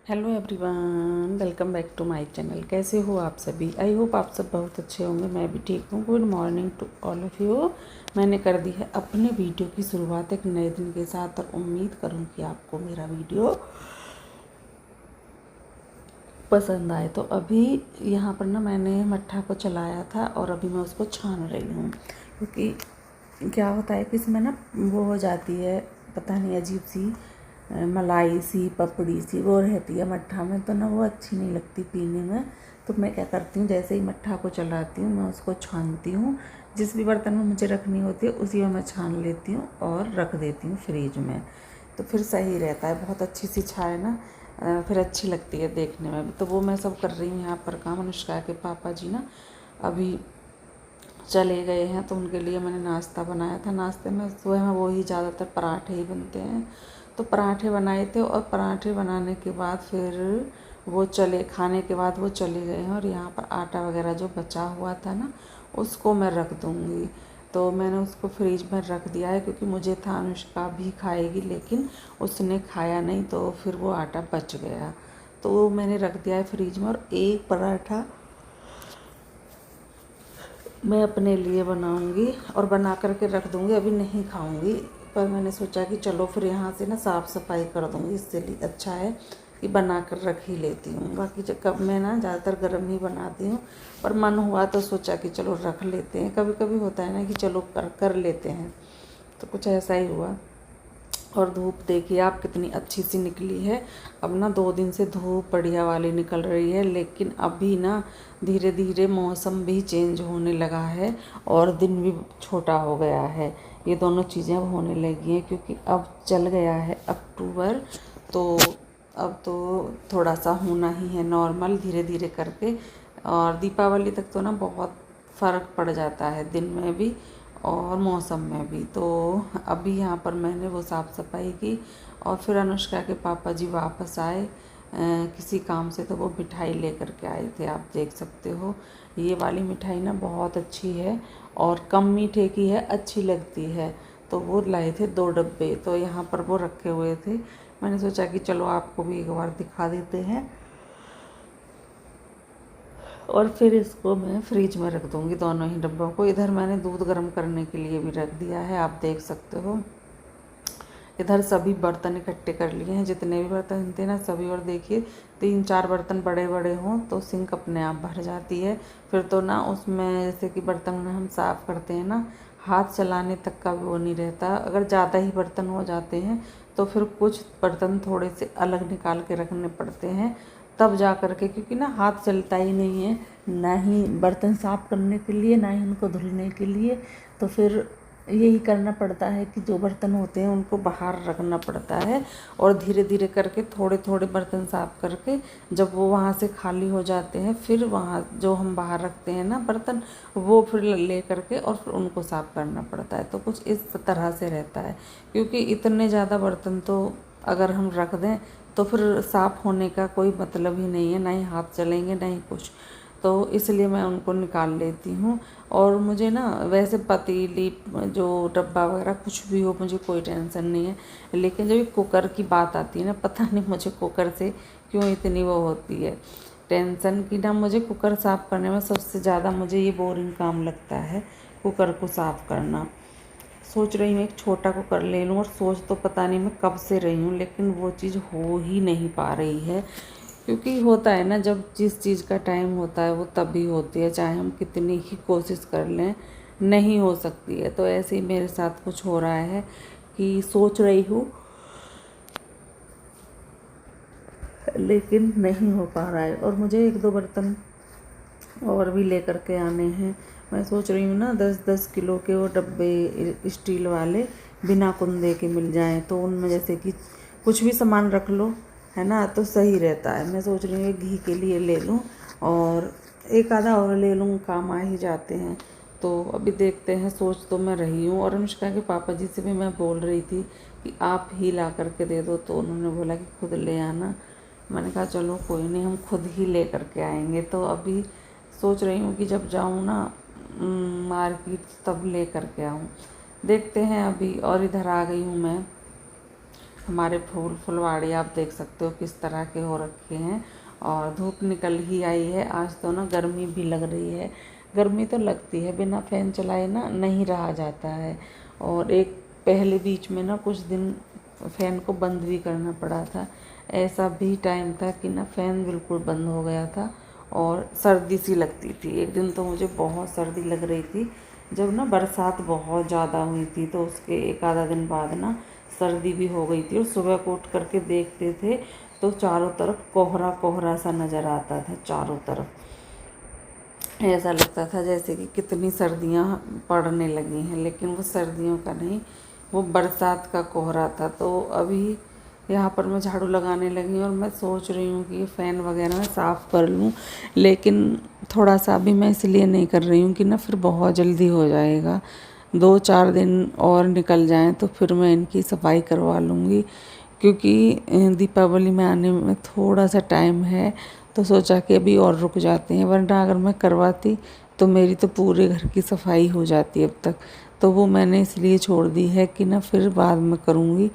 Hello everyone, welcome back to my channel. कैसे हो आप सभी? आई होप आप सब बहुत अच्छे होंगे। मैं भी ठीक हूँ। Good morning to all of you. मैंने कर दी है अपने वीडियो की शुरुआत एक नए दिन के साथ और उम्मीद करूँ कि आपको मेरा वीडियो पसंद आए। तो अभी यहाँ पर ना मैंने मट्ठा को चलाया था और अभी मैं उसको छान रही हूँ, क्योंकि क्या होता है कि इसमें ना वो हो जाती है, पता नहीं अजीब सी मलाई सी पपड़ी सी वो रहती है मट्ठा में, तो ना वो अच्छी नहीं लगती पीने में। तो मैं क्या करती हूँ, जैसे ही मट्ठा को चलाती हूँ मैं उसको छानती हूँ। जिस भी बर्तन में मुझे रखनी होती है उसी में मैं छान लेती हूँ और रख देती हूँ फ्रिज में। तो फिर सही रहता है, बहुत अच्छी सी चाय ना फिर अच्छी लगती है देखने में भी। तो वो मैं सब कर रही हूँ यहाँ पर काम। अनुष्का के पापा जी ना अभी चले गए हैं, तो उनके लिए मैंने नाश्ता बनाया था। नाश्ते में सुबह में वो ही ज़्यादातर पराठे ही बनते हैं, तो पराठे बनाए थे। और पराठे बनाने के बाद फिर वो चले, खाने के बाद वो चले गए हैं। और यहाँ पर आटा वगैरह जो बचा हुआ था ना उसको मैं रख दूँगी। तो मैंने उसको फ्रिज में रख दिया है, क्योंकि मुझे था अनुष्का भी खाएगी, लेकिन उसने खाया नहीं तो फिर वो आटा बच गया, तो वो मैंने रख दिया है फ्रिज में। और एक पराठा मैं अपने लिए बनाऊंगी और बना करके रख दूंगी, अभी नहीं खाऊंगी। पर मैंने सोचा कि चलो फिर यहाँ से ना साफ़ सफाई कर दूंगी, इससे लिए अच्छा है कि बना कर रख ही लेती हूँ। बाकी जब कब मैं ना ज़्यादातर गर्म ही बनाती हूँ, पर मन हुआ तो सोचा कि चलो रख लेते हैं। कभी कभी होता है ना कि चलो कर लेते हैं, तो कुछ ऐसा ही हुआ। और धूप देखिए आप कितनी अच्छी सी निकली है। अब ना 2 दिन से धूप बढ़िया वाली निकल रही है, लेकिन अभी ना धीरे धीरे मौसम भी चेंज होने लगा है और दिन भी छोटा हो गया है। ये दोनों चीज़ें अब होने लगी हैं, क्योंकि अब चल गया है अक्टूबर। तो अब तो थोड़ा सा होना ही है नॉर्मल, धीरे धीरे करके। और दीपावली तक तो ना बहुत फ़र्क पड़ जाता है दिन में भी और मौसम में भी। तो अभी यहाँ पर मैंने वो साफ़ सफाई की और फिर अनुष्का के पापा जी वापस आए किसी काम से, तो वो मिठाई लेकर के आए थे। आप देख सकते हो ये वाली मिठाई ना बहुत अच्छी है और कम मीठे की है, अच्छी लगती है। तो वो लाए थे 2 डब्बे, तो यहाँ पर वो रखे हुए थे। मैंने सोचा कि चलो आपको भी एक बार दिखा देते हैं, और फिर इसको मैं फ्रिज में रख दूँगी दोनों ही डब्बों को। इधर मैंने दूध गर्म करने के लिए भी रख दिया है, आप देख सकते हो। इधर सभी बर्तन इकट्ठे कर लिए हैं, जितने भी बर्तन थे ना सभी। और देखिए 3-4 बर्तन बड़े बड़े हों तो सिंक अपने आप भर जाती है। फिर तो ना उसमें जैसे कि बर्तन में हम साफ़ करते हैं ना, हाथ चलाने तक का वो नहीं रहता। अगर ज़्यादा ही बर्तन हो जाते हैं तो फिर कुछ बर्तन थोड़े से अलग निकाल के रखने पड़ते हैं, तब जा कर के, क्योंकि ना हाथ चलता ही नहीं है, ना ही बर्तन साफ़ करने के लिए ना ही उनको धुलने के लिए। तो फिर यही करना पड़ता है कि जो बर्तन होते हैं उनको बाहर रखना पड़ता है, और धीरे धीरे करके थोड़े थोड़े बर्तन साफ़ करके जब वो वहाँ से खाली हो जाते हैं, फिर वहाँ जो हम बाहर रखते हैं ना बर्तन, वो फिर ले करके और फिर उनको साफ़ करना पड़ता है। तो कुछ इस तरह से रहता है, क्योंकि इतने ज़्यादा बर्तन तो अगर हम रख दें तो फिर साफ़ होने का कोई मतलब ही नहीं है, ना ही हाथ चलेंगे ना ही कुछ। तो इसलिए मैं उनको निकाल लेती हूँ। और मुझे ना वैसे पतीली जो डब्बा वगैरह कुछ भी हो मुझे कोई टेंशन नहीं है, लेकिन जब ये कुकर की बात आती है ना, पता नहीं मुझे कुकर से क्यों इतनी वो होती है टेंशन की ना। मुझे कुकर साफ़ करने में सबसे ज़्यादा मुझे ये बोरिंग काम लगता है, कुकर को साफ़ करना। सोच रही हूँ एक छोटा कुकर ले लूँ, और सोच तो पता नहीं मैं कब से रही हूँ, लेकिन वो चीज़ हो ही नहीं पा रही है। क्योंकि होता है ना, जब जिस चीज़ का टाइम होता है वो तभी होती है, चाहे हम कितनी ही कोशिश कर लें नहीं हो सकती है। तो ऐसे ही मेरे साथ कुछ हो रहा है कि सोच रही हूँ लेकिन नहीं हो पा रहा है। और मुझे 1-2 बर्तन और भी लेकर के आने हैं। मैं सोच रही हूँ ना 10-10 किलो के वो डब्बे स्टील वाले बिना कुंदे के मिल जाएं, तो उनमें जैसे कि कुछ भी सामान रख लो, है ना, तो सही रहता है। मैं सोच रही हूँ घी के लिए ले लूँ और एक आधा और ले लूँ, काम आ ही जाते हैं। तो अभी देखते हैं, सोच तो मैं रही हूँ। और अनुष्का के पापा जी से भी मैं बोल रही थी कि आप ही ला करके दे दो, तो उन्होंने बोला कि खुद ले आना। मैंने कहा चलो कोई नहीं, हम खुद ही ले करके आएंगे। तो अभी सोच रही हूँ कि जब जाऊँ ना मार्केट तब ले करके आऊँ, देखते हैं अभी। और इधर आ गई हूँ मैं हमारे फुलवाड़ी आप देख सकते हो किस तरह के हो रखे हैं। और धूप निकल ही आई है। आज तो ना गर्मी भी लग रही है। गर्मी तो लगती है, बिना फ़ैन चलाए ना नहीं रहा जाता है। और एक पहले बीच में ना कुछ दिन फ़ैन को बंद भी करना पड़ा था। ऐसा भी टाइम था कि ना फ़ैन बिल्कुल बंद हो गया था और सर्दी सी लगती थी। एक दिन तो मुझे बहुत सर्दी लग रही थी, जब ना बरसात बहुत ज़्यादा हुई थी। तो उसके एक आधा दिन बाद ना सर्दी भी हो गई थी। और सुबह को उठ करके देखते थे तो चारों तरफ कोहरा कोहरा सा नज़र आता था। चारों तरफ ऐसा लगता था जैसे कि कितनी सर्दियाँ पड़ने लगी हैं, लेकिन वो सर्दियों का नहीं, वो बरसात का कोहरा था। तो अभी यहाँ पर मैं झाड़ू लगाने लगी और मैं सोच रही हूँ कि ये फ़ैन वगैरह मैं साफ़ कर लूँ, लेकिन थोड़ा सा अभी मैं इसलिए नहीं कर रही हूँ कि ना फिर बहुत जल्दी हो जाएगा। 2-4 दिन और निकल जाएं तो फिर मैं इनकी सफाई करवा लूँगी, क्योंकि दीपावली में आने में थोड़ा सा टाइम है। तो सोचा कि अभी और रुक जाते हैं, वरना अगर मैं करवाती तो मेरी तो पूरे घर की सफाई हो जाती अब तक। तो वो मैंने इसलिए छोड़ दी है कि ना फिर बाद में करूँगी,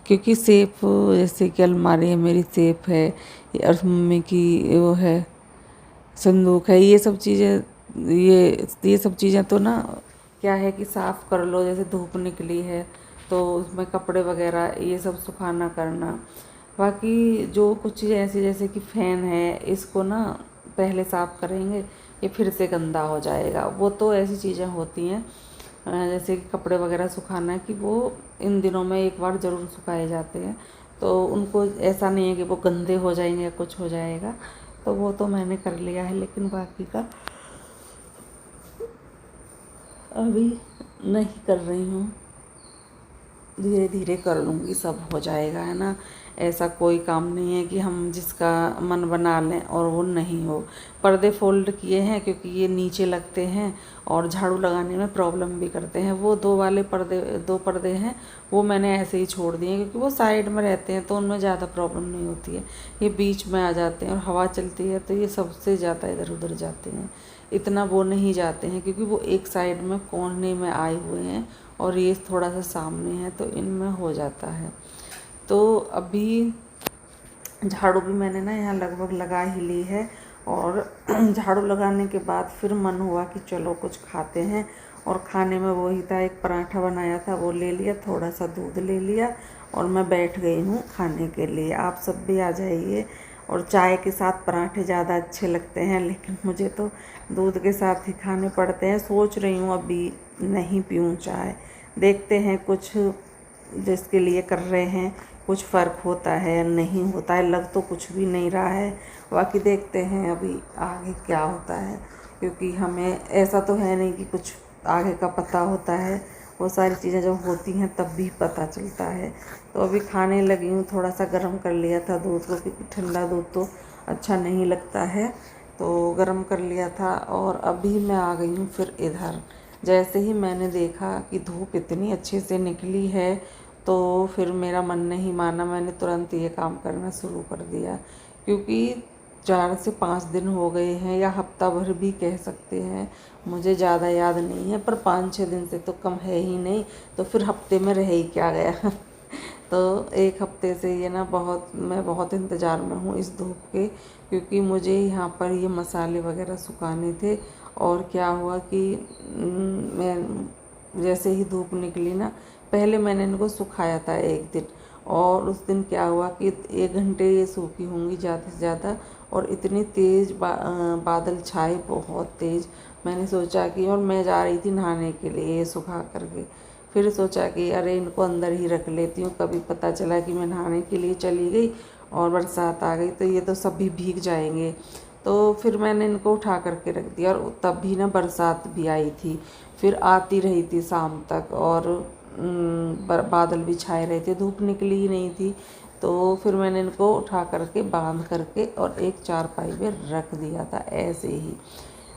क्योंकि सेफ जैसे कि अलमारी है मेरी सेफ है, और मम्मी की वो है संदूक है, ये सब चीज़ें, ये सब चीज़ें तो ना क्या है कि साफ़ कर लो। जैसे धूप निकली है तो उसमें कपड़े वगैरह ये सब सुखाना करना। बाकी जो कुछ चीज़ें ऐसी जैसे कि फ़ैन है, इसको ना पहले साफ़ करेंगे ये फिर से गंदा हो जाएगा। वो तो ऐसी चीज़ें होती हैं जैसे कि कपड़े वगैरह सुखाना, कि वो इन दिनों में एक बार ज़रूर सुखाए जाते हैं। तो उनको ऐसा नहीं है कि वो गंदे हो जाएंगे या कुछ हो जाएगा। तो वो तो मैंने कर लिया है, लेकिन बाकी का अभी नहीं कर रही हूँ। धीरे धीरे कर लूँगी, सब हो जाएगा, है ना। ऐसा कोई काम नहीं है कि हम जिसका मन बना लें और वो नहीं हो। पर्दे फोल्ड किए हैं क्योंकि ये नीचे लगते हैं और झाड़ू लगाने में प्रॉब्लम भी करते हैं। वो दो पर्दे हैं, वो मैंने ऐसे ही छोड़ दिए हैं क्योंकि वो साइड में रहते हैं तो उनमें ज़्यादा प्रॉब्लम नहीं होती है। ये बीच में आ जाते हैं और हवा चलती है तो ये सबसे ज़्यादा इधर उधर जाते हैं। इतना वो नहीं जाते हैं क्योंकि वो एक साइड में कोने में आए हुए हैं और ये थोड़ा सा सामने है, तो इनमें हो जाता है। तो अभी झाड़ू भी मैंने ना यहाँ लगभग लगा ही ली है। और झाड़ू लगाने के बाद फिर मन हुआ कि चलो कुछ खाते हैं। और खाने में वही था, एक पराठा बनाया था वो ले लिया, थोड़ा सा दूध ले लिया और मैं बैठ गई हूँ खाने के लिए। आप सब भी आ जाइए। और चाय के साथ पराठे ज़्यादा अच्छे लगते हैं, लेकिन मुझे तो दूध के साथ ही खाने पड़ते हैं। सोच रही हूँ अभी नहीं पीऊँ चाय, देखते हैं कुछ जिसके लिए कर रहे हैं कुछ फ़र्क होता है या नहीं होता है। लग तो कुछ भी नहीं रहा है, बाकी देखते हैं अभी आगे क्या होता है, क्योंकि हमें ऐसा तो है नहीं कि कुछ आगे का पता होता है। वो सारी चीज़ें जब होती हैं तब भी पता चलता है। तो अभी खाने लगी हूँ, थोड़ा सा गर्म कर लिया था दूध को, क्योंकि ठंडा दूध तो अच्छा नहीं लगता है। तो गर्म कर लिया था और अभी मैं आ गई हूँ फिर इधर। जैसे ही मैंने देखा कि धूप इतनी अच्छे से निकली है तो फिर मेरा मन नहीं माना, मैंने तुरंत ये काम करना शुरू कर दिया। क्योंकि 4 से 5 दिन हो गए हैं, या हफ्ता भर भी कह सकते हैं, मुझे ज़्यादा याद नहीं है, पर 5-6 दिन से तो कम है ही नहीं। तो फिर हफ्ते में रह ही क्या गया। तो एक हफ्ते से ये ना मैं बहुत इंतज़ार में हूँ इस धूप के, क्योंकि मुझे यहाँ पर ये मसाले वगैरह सुखाने थे। और क्या हुआ कि मैं जैसे ही धूप निकली ना, पहले मैंने इनको सुखाया था एक दिन, और उस दिन क्या हुआ कि 1 घंटे ये सूखी होंगी ज़्यादा से ज़्यादा, और इतनी तेज़ बादल छाए, बहुत तेज़। मैंने सोचा कि, और मैं जा रही थी नहाने के लिए ये सुखा करके, फिर सोचा कि अरे इनको अंदर ही रख लेती हूँ, कभी पता चला कि मैं नहाने के लिए चली गई और बरसात आ गई तो ये तो सभी भीग जाएंगे। तो फिर मैंने इनको उठा करके रख दिया, और तब भी ना बरसात भी आई थी, फिर आती रही थी शाम तक, और बादल भी छाए रहे थे, धूप निकली ही नहीं थी। तो फिर मैंने इनको उठा करके बांध करके और एक चारपाई में रख दिया था ऐसे ही।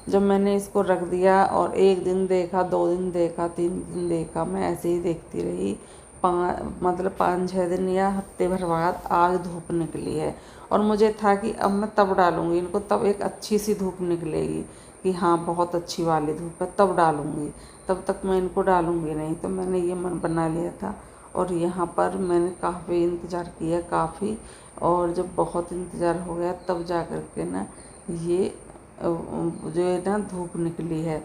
जब मैंने इसको रख दिया और 1 दिन देखा, 2 दिन देखा, 3 दिन देखा, मैं ऐसे ही देखती रही। मतलब 5-6 दिन या हफ्ते भर बाद आज धूप निकली है, और मुझे था कि अब मैं तब डालूँगी इनको, तब एक अच्छी सी धूप निकलेगी कि हाँ बहुत अच्छी वाली धूप है, तब डालूँगी। तब तक मैं इनको डालूँगी नहीं, तो मैंने ये मन बना लिया था। और यहाँ पर मैंने काफ़ी इंतज़ार किया, काफ़ी, और जब बहुत इंतज़ार हो गया तब जा कर के ना ये जो है ना धूप निकली है।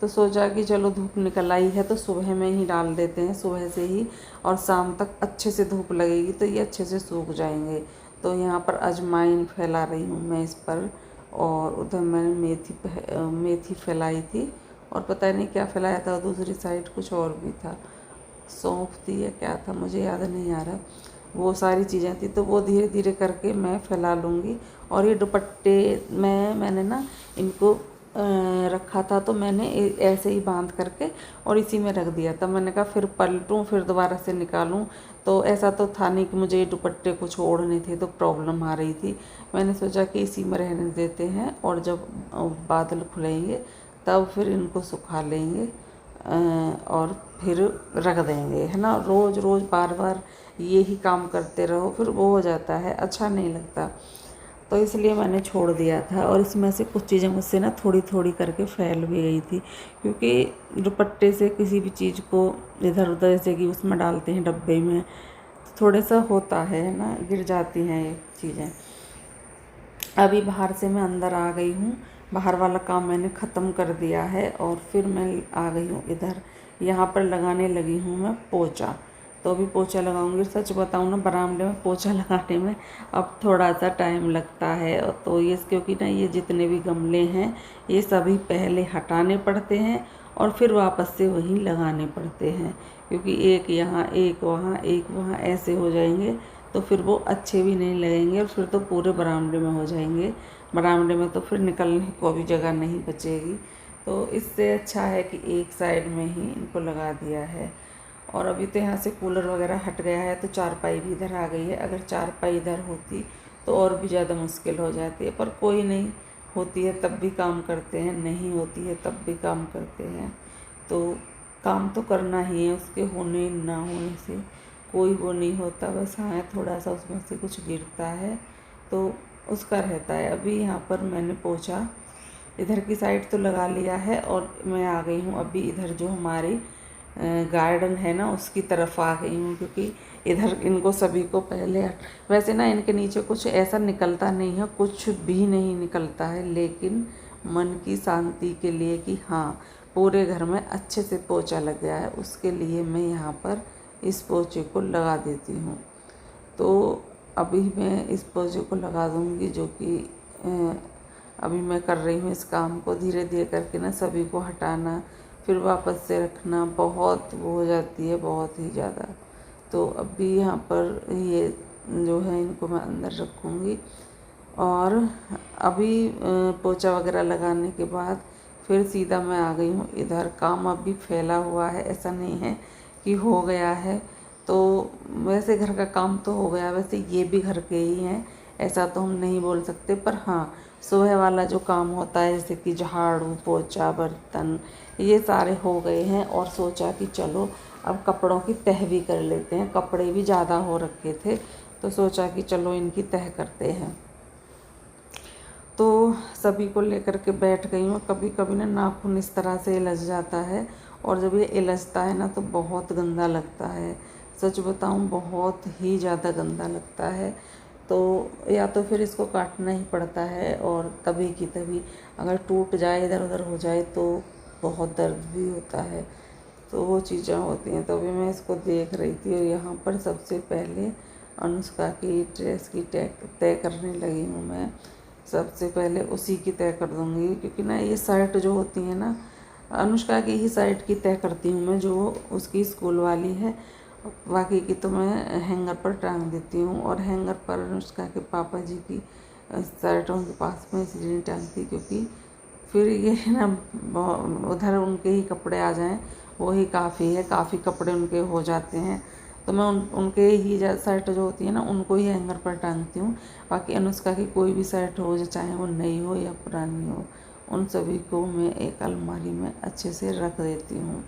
तो सोचा कि चलो धूप निकल आई है तो सुबह में ही डाल देते हैं, सुबह से ही, और शाम तक अच्छे से धूप लगेगी तो ये अच्छे से सूख जाएंगे। तो यहाँ पर अजवाइन फैला रही हूँ मैं इस पर, और उधर मैंने मेथी फैलाई थी, और पता नहीं क्या फैलाया था, दूसरी साइड कुछ और भी था, सौंफ थी या क्या था मुझे याद नहीं आ रहा। वो सारी चीज़ें थी, तो वो धीरे धीरे करके मैं फैला लूँगी। और ये दुपट्टे मैंने ना इनको रखा था, तो मैंने ऐसे ही बांध करके और इसी में रख दिया था। मैंने कहा फिर पलटूँ, फिर दोबारा से निकालूँ, तो ऐसा तो था नहीं कि मुझे ये दुपट्टे कुछ ओढ़ने थे तो प्रॉब्लम आ रही थी। मैंने सोचा कि इसी में रहने देते हैं, और जब बादल खुलेंगे तब फिर इनको सुखा लेंगे और फिर रख देंगे, है ना। रोज़ रोज़ बार बार ये ही काम करते रहो, फिर वो हो जाता है, अच्छा नहीं लगता। तो इसलिए मैंने छोड़ दिया था। और इसमें से कुछ चीज़ें मुझसे ना थोड़ी थोड़ी करके फैल भी गई थी, क्योंकि दुपट्टे से किसी भी चीज़ को इधर उधर, जैसे कि उसमें डालते हैं डब्बे में, तो थोड़े सा होता है ना, गिर जाती हैं ये चीज़ें। अभी बाहर से मैं अंदर आ गई हूँ, बाहर वाला काम मैंने ख़त्म कर दिया है, और फिर मैं आ गई हूँ इधर। यहाँ पर लगाने लगी हूँ मैं पोछा। तो अभी पोछा लगाऊंगी। सच बताऊँ ना, बरामदे में पोछा लगाने में अब थोड़ा सा टाइम लगता है। तो ये क्योंकि ना ये जितने भी गमले हैं ये सभी पहले हटाने पड़ते हैं और फिर वापस से वहीं लगाने पड़ते हैं, क्योंकि एक यहाँ एक वहाँ ऐसे हो जाएंगे, तो फिर वो अच्छे भी नहीं लगेंगे, और फिर तो पूरे बरामदे में हो जाएंगे। बरामदे में तो फिर निकलने को भी जगह नहीं बचेगी। तो इससे अच्छा है कि एक साइड में ही इनको लगा दिया है। और अभी तो यहाँ से कूलर वगैरह हट गया है, तो चारपाई भी इधर आ गई है। अगर चारपाई इधर होती तो और भी ज़्यादा मुश्किल हो जाती है, पर कोई नहीं, होती है तब भी काम करते हैं, नहीं होती है तब भी काम करते हैं। तो काम तो करना ही है, उसके होने ना होने से कोई वो नहीं होता। बस हाँ, थोड़ा सा उसमें से कुछ गिरता है तो उसका रहता है। अभी यहाँ पर मैंने पोछा इधर की साइड तो लगा लिया है, और मैं आ गई हूँ अभी इधर जो हमारी गार्डन है ना उसकी तरफ आ गई हूँ, क्योंकि इधर इनको सभी को पहले, वैसे ना इनके नीचे कुछ ऐसा निकलता नहीं है, कुछ भी नहीं निकलता है, लेकिन मन की शांति के लिए कि हाँ पूरे घर में अच्छे से पोछा लग गया है, उसके लिए मैं यहाँ पर इस पोछे को लगा देती हूँ। तो अभी मैं इस पोछे को लगा दूँगी, जो कि अभी मैं कर रही हूँ इस काम को। धीरे धीरे करके ना सभी को हटाना, फिर वापस से रखना, बहुत वो हो जाती है, बहुत ही ज़्यादा। तो अभी यहाँ पर ये जो है इनको मैं अंदर रखूँगी। और अभी पोछा वगैरह लगाने के बाद फिर सीधा मैं आ गई हूँ इधर। काम अभी फैला हुआ है, ऐसा नहीं है कि हो गया है। तो वैसे घर का काम तो हो गया, वैसे ये भी घर के ही हैं, ऐसा तो हम नहीं बोल सकते। पर हाँ, सुबह वाला जो काम होता है जैसे कि झाड़ू पोछा बर्तन, ये सारे हो गए हैं। और सोचा कि चलो अब कपड़ों की तह भी कर लेते हैं। कपड़े भी ज़्यादा हो रखे थे, तो सोचा कि चलो इनकी तह करते हैं। तो सभी को लेकर के बैठ गई हूँ। कभी कभी ना नाखून इस तरह से इलझ जाता है, और जब ये इलझता है ना तो बहुत गंदा लगता है। सच बताऊँ, बहुत ही ज़्यादा गंदा लगता है। तो या तो फिर इसको काटना ही पड़ता है, और तभी की तभी अगर टूट जाए, इधर उधर हो जाए तो बहुत दर्द भी होता है। तो वो चीज़ें होती हैं। तो अभी मैं इसको देख रही थी, और यहाँ पर सबसे पहले अनुष्का की ड्रेस की तय करने लगी हूँ मैं। सबसे पहले उसी की तय कर दूँगी, क्योंकि ना ये शर्ट जो होती है ना, अनुष्का की ही शर्ट की तय करती हूँ मैं, जो उसकी स्कूल वाली है। बाकी की तो मैं हैंगर पर टांग देती हूँ, और हैंगर पर अनुष्का के पापा जी की शर्ट उनके पास में इसलिए नहीं टांगती, क्योंकि फिर ये ना उधर उनके ही कपड़े आ जाएं वही काफ़ी है, काफ़ी कपड़े उनके हो जाते हैं। तो मैं उनके ही शर्ट जो होती है ना उनको ही हैंगर पर टांगती हूँ। बाकी अनुष्का की कोई भी शर्ट हो, जो चाहे वो नई हो या पुरानी हो, उन सभी को मैं एक अलमारी में अच्छे से रख देती हूँ।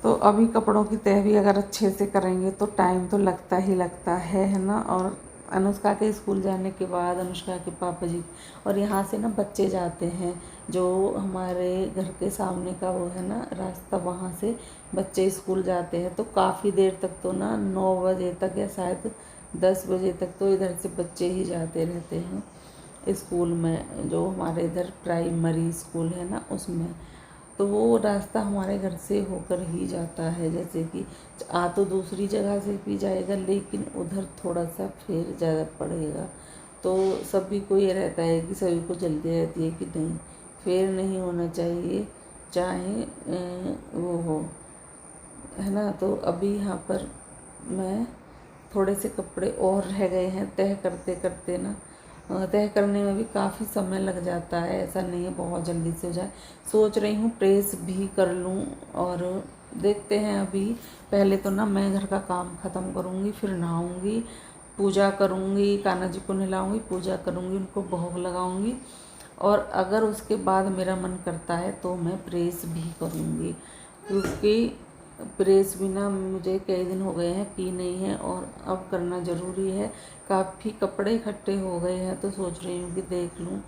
तो अभी कपड़ों की तह भी अगर अच्छे से करेंगे तो टाइम तो लगता ही लगता है ना। और अनुष्का के स्कूल जाने के बाद अनुष्का के पापा जी और यहाँ से ना बच्चे जाते हैं, जो हमारे घर के सामने का वो है ना रास्ता, वहाँ से बच्चे स्कूल जाते हैं। तो काफ़ी देर तक तो ना 9 बजे तक या शायद 10 बजे तक तो इधर से बच्चे ही जाते रहते हैं स्कूल में, जो हमारे इधर प्राइमरी स्कूल है ना उसमें। तो वो रास्ता हमारे घर से होकर ही जाता है, जैसे कि आ तो दूसरी जगह से भी जाएगा लेकिन उधर थोड़ा सा फिर ज़्यादा पड़ेगा। तो सभी को ये रहता है कि सभी को जल्दी रहती है कि नहीं फेर नहीं होना चाहिए, चाहे वो हो, है ना। तो अभी यहाँ पर मैं थोड़े से कपड़े और रह गए हैं तह करते करते ना, तह करने में भी काफ़ी समय लग जाता है, ऐसा नहीं है बहुत जल्दी से हो जाए। सोच रही हूँ प्रेस भी कर लूँ और देखते हैं। अभी पहले तो ना मैं घर का काम ख़त्म करूँगी, फिर नहाऊँगी, पूजा करूँगी, कान्हा जी को नहलाऊँगी, पूजा करूँगी, उनको भोग लगाऊँगी और अगर उसके बाद मेरा मन करता है तो मैं प्रेस भी करूँगी, क्योंकि प्रेस भी ना मुझे कई दिन हो गए हैं की नहीं है और अब करना ज़रूरी है। काफ़ी कपड़े इकट्ठे हो गए हैं तो सोच रही हूँ कि देख लूँ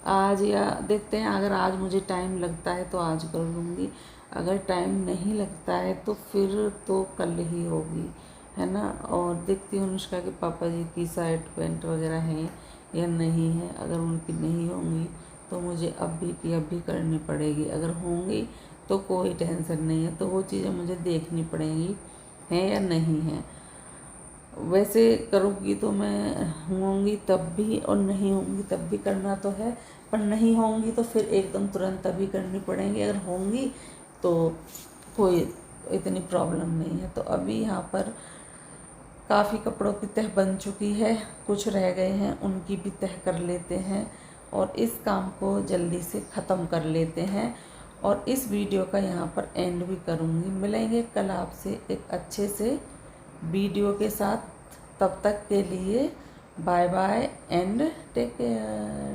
आज, या देखते हैं अगर आज मुझे टाइम लगता है तो आज कर लूँगी, अगर टाइम नहीं लगता है तो फिर तो कल ही होगी, है ना। और देखती हूँ अनुष्का के पापा जी की शर्ट पैंट वगैरह हैं या नहीं है, अगर उनकी नहीं होंगी तो मुझे अभी की अभी करनी पड़ेगी, अगर होंगी तो कोई टेंशन नहीं है, तो वो चीज़ें मुझे देखनी पड़ेंगी हैं या नहीं है। वैसे करूँगी तो मैं होंगी तब भी और नहीं होंगी तब भी करना तो है, पर नहीं होंगी तो फिर एकदम तुरंत तभी करनी पड़ेंगी, अगर होंगी तो कोई इतनी प्रॉब्लम नहीं है। तो अभी यहाँ पर काफ़ी कपड़ों की तह बन चुकी है, कुछ रह गए हैं उनकी भी तह कर लेते हैं और इस काम को जल्दी से ख़त्म कर लेते हैं और इस वीडियो का यहाँ पर एंड भी करूँगी। मिलेंगे कल आपसे एक अच्छे से वीडियो के साथ, तब तक के लिए bye bye and take care.